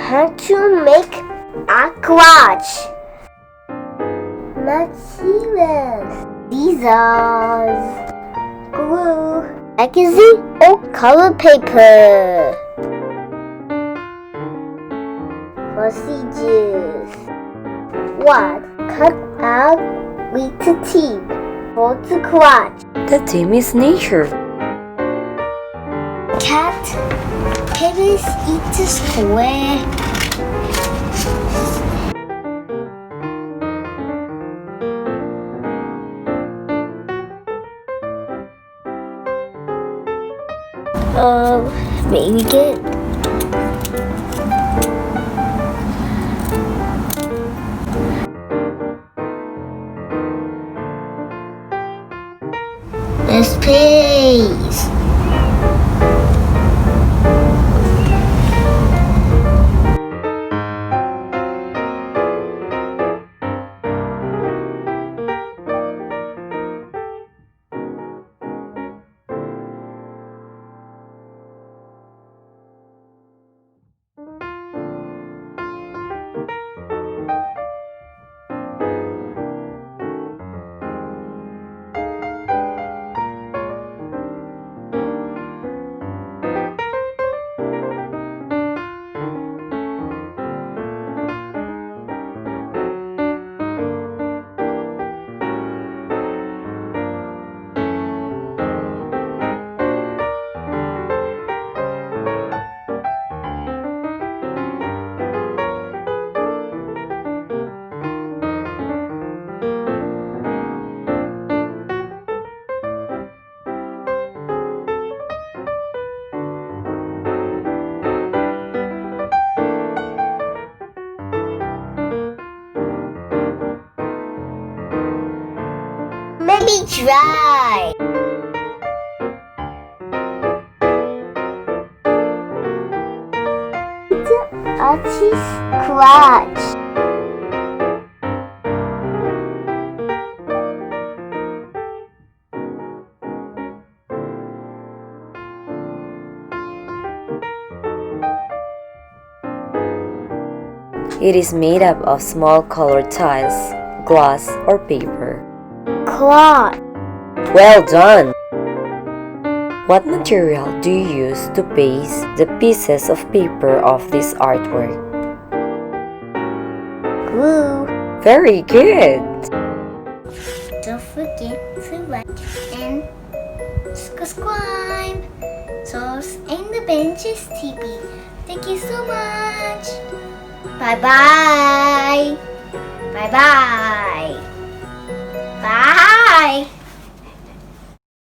how to make a collage. Materials: scissors, glue, magazine or color paper. Procedures: 1. Cut out with the team for the collage. The theme is nature. Cut papers into square. Maybe good. The space. Maybe try. The artist's collage. It is made up of small colored tiles, glass, or paper. Collage. Well done! What material do you use to paste the pieces of paper of this artwork? Glue. Very good! Don't forget to like and subscribe. Source and the Benches TV. Thank you so much. Bye bye. Bye bye.